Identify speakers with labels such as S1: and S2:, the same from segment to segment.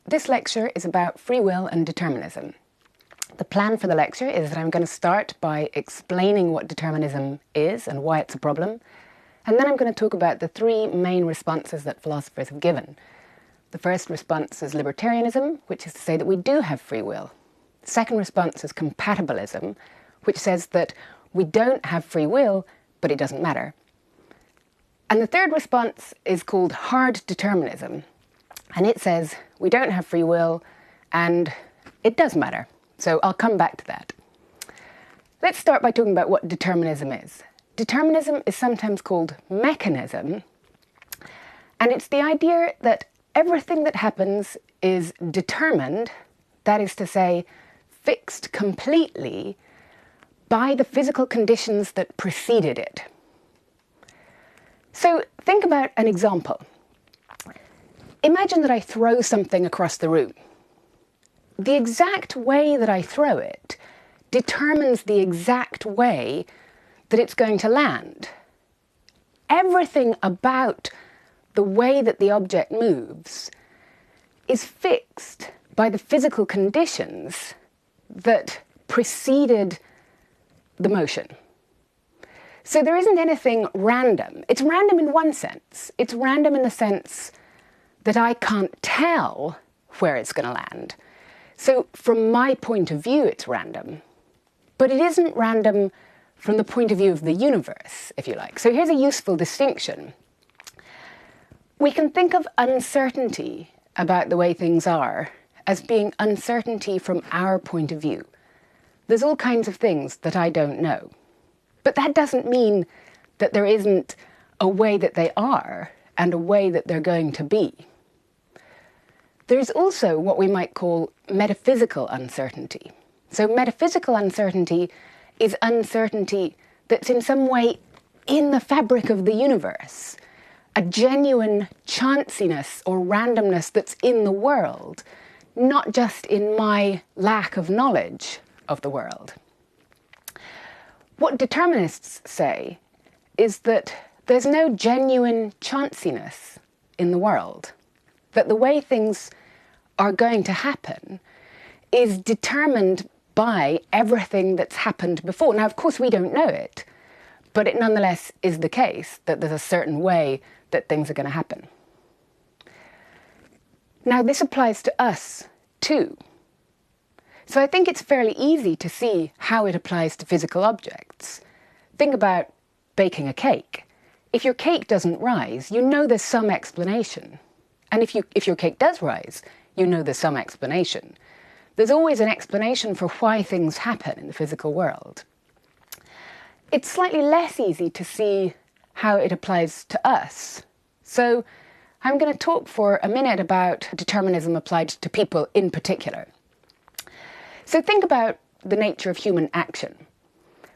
S1: This lecture is about free will and determinism. The plan for the lecture is that I'm going to start by explaining what determinism is and why it's a problem, and then I'm going to talk about the three main responses that philosophers have given. The first response is libertarianism, which is to say that we do have free will. The second response is compatibilism, which says that we don't have free will, but it doesn't matter. And the third response is called hard determinism, and it says we don't have free will and it does matter. So I'll come back to that. Let's start by talking about what determinism is. Determinism is sometimes called mechanism, and it's the idea that everything that happens is determined, that is to say, fixed completely by the physical conditions that preceded it. So think about an example. Imagine that I throw something across the room. The exact way that I throw it determines the exact way that it's going to land. Everything about the way that the object moves is fixed by the physical conditions that preceded the motion. So there isn't anything random. It's random in one sense. It's random in the sense that I can't tell where it's going to land. So from my point of view, it's random. But it isn't random from the point of view of the universe, if you like. So here's a useful distinction. We can think of uncertainty about the way things are as being uncertainty from our point of view. There's all kinds of things that I don't know. But that doesn't mean that there isn't a way that they are and a way that they're going to be. There's also what we might call metaphysical uncertainty. So metaphysical uncertainty is uncertainty that's in some way in the fabric of the universe, a genuine chanciness or randomness that's in the world, not just in my lack of knowledge of the world. What determinists say is that there's no genuine chanciness in the world, that the way things are going to happen is determined by everything that's happened before. Now, of course, we don't know it, but it nonetheless is the case that there's a certain way that things are going to happen. Now, this applies to us too. So I think it's fairly easy to see how it applies to physical objects. Think about baking a cake. If your cake doesn't rise, you know there's some explanation. And if your cake does rise, you know there's some explanation. There's always an explanation for why things happen in the physical world. It's slightly less easy to see how it applies to us. So I'm going to talk for a minute about determinism applied to people in particular. So think about the nature of human action.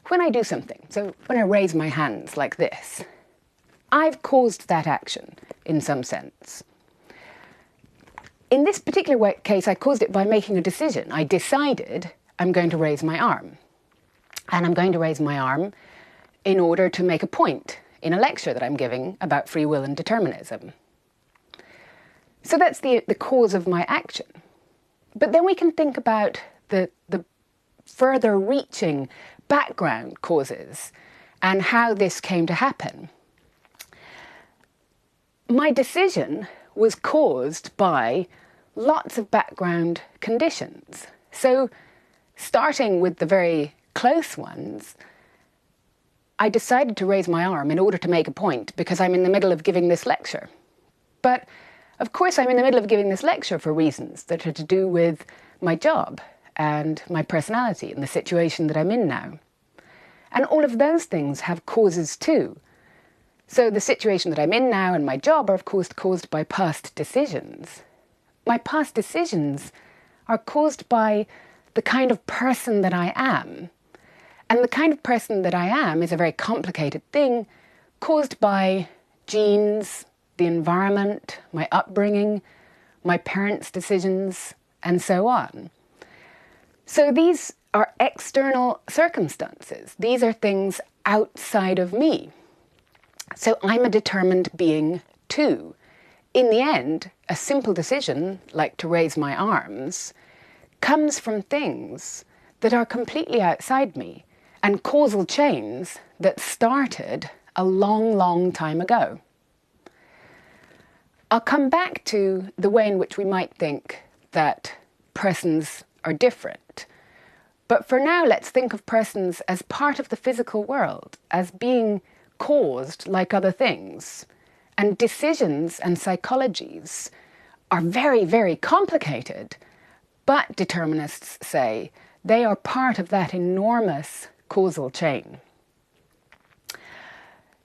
S1: When I do something, so when I raise my hands like this, I've caused that action in some sense. In this particular case, I caused it by making a decision. I decided I'm going to raise my arm. And I'm going to raise my arm in order to make a point in a lecture that I'm giving about free will and determinism. So that's the cause of my action. But then we can think about the further reaching background causes and how this came to happen. My decision was caused by lots of background conditions. So starting with the very close ones, I decided to raise my arm in order to make a point because I'm in the middle of giving this lecture. But of course I'm in the middle of giving this lecture for reasons that are to do with my job and my personality and the situation that I'm in now. And all of those things have causes too. So the situation that I'm in now and my job are of course caused by past decisions. My past decisions are caused by the kind of person that I am. And the kind of person that I am is a very complicated thing caused by genes, the environment, my upbringing, my parents' decisions, and so on. So these are external circumstances. These are things outside of me. So I'm a determined being too, in the end, a simple decision, like to raise my arms, comes from things that are completely outside me and causal chains that started a long, long time ago. I'll come back to the way in which we might think that persons are different. But for now, let's think of persons as part of the physical world, as being caused like other things. And decisions and psychologies are very, very complicated, but determinists say they are part of that enormous causal chain.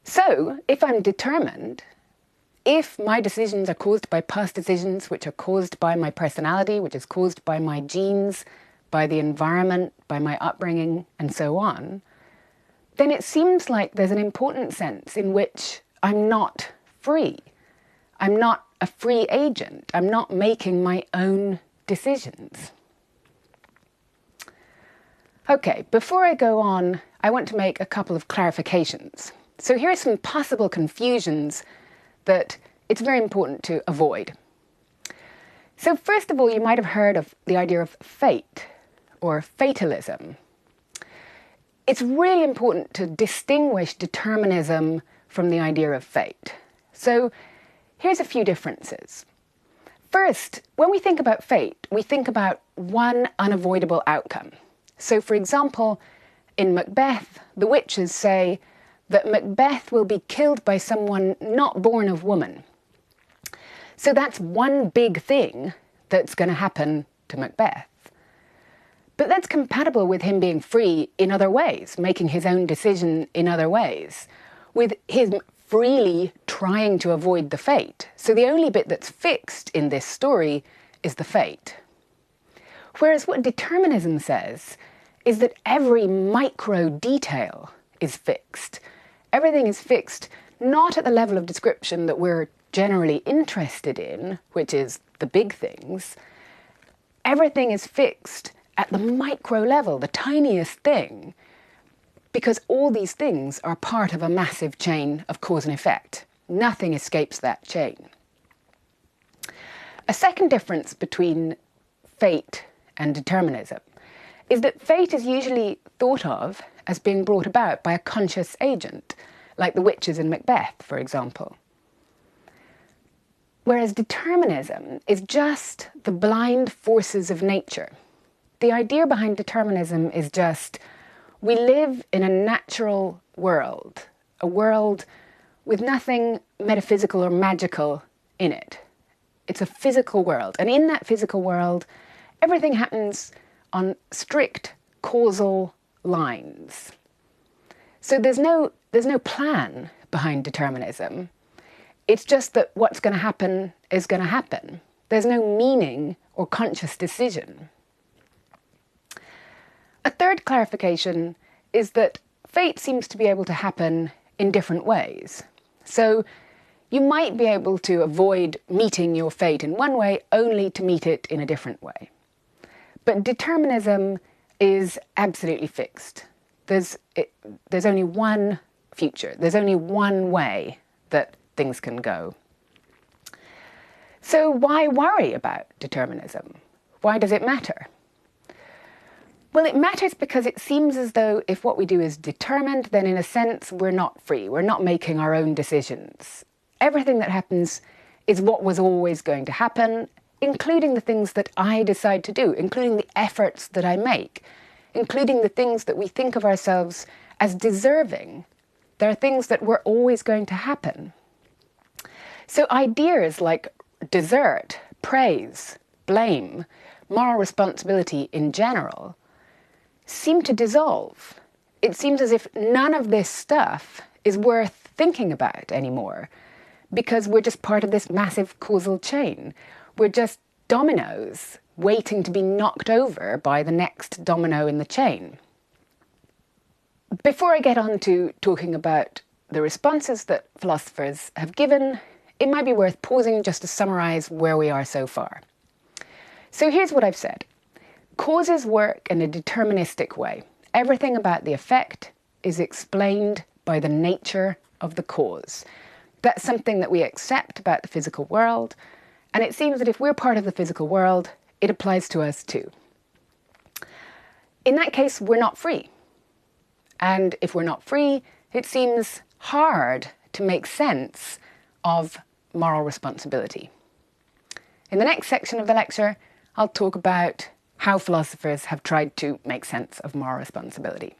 S1: So, if I'm determined, if my decisions are caused by past decisions, which are caused by my personality, which is caused by my genes, by the environment, by my upbringing, and so on, then it seems like there's an important sense in which I'm not free. I'm not a free agent. I'm not making my own decisions. Okay, before I go on, I want to make a couple of clarifications. So here are some possible confusions that it's very important to avoid. So first of all, you might have heard of the idea of fate or fatalism. It's really important to distinguish determinism from the idea of fate. So here's a few differences. First, when we think about fate, we think about one unavoidable outcome. So for example, in Macbeth, the witches say that Macbeth will be killed by someone not born of woman. So that's one big thing that's going to happen to Macbeth. But that's compatible with him being free in other ways, making his own decision in other ways, with him freely trying to avoid the fate. So the only bit that's fixed in this story is the fate. Whereas what determinism says is that every micro detail is fixed. Everything is fixed not at the level of description that we're generally interested in, which is the big things. Everything is fixed at the micro level, the tiniest thing, because all these things are part of a massive chain of cause and effect. Nothing escapes that chain. A second difference between fate and determinism is that fate is usually thought of as being brought about by a conscious agent, like the witches in Macbeth, for example. Whereas determinism is just the blind forces of nature. The idea behind determinism is just, we live in a natural world, a world with nothing metaphysical or magical in it. It's a physical world, and in that physical world, everything happens on strict causal lines. So there's no plan behind determinism. It's just that what's going to happen is going to happen. There's no meaning or conscious decision. A third clarification is that fate seems to be able to happen in different ways. So you might be able to avoid meeting your fate in one way only to meet it in a different way. But determinism is absolutely fixed. There's only one future. There's only one way that things can go. So why worry about determinism? Why does it matter? Well, it matters because it seems as though if what we do is determined, then in a sense we're not free. We're not making our own decisions. Everything that happens is what was always going to happen, including the things that I decide to do, including the efforts that I make, including the things that we think of ourselves as deserving. There are things that were always going to happen. So ideas like desert, praise, blame, moral responsibility in general seem to dissolve. It seems as if none of this stuff is worth thinking about anymore because we're just part of this massive causal chain. We're just dominoes waiting to be knocked over by the next domino in the chain. Before I get on to talking about the responses that philosophers have given, it might be worth pausing just to summarise where we are so far. So here's what I've said. Causes work in a deterministic way. Everything about the effect is explained by the nature of the cause. That's something that we accept about the physical world, and it seems that if we're part of the physical world, it applies to us too. In that case, we're not free. And if we're not free, it seems hard to make sense of moral responsibility. In the next section of the lecture, I'll talk about how philosophers have tried to make sense of moral responsibility.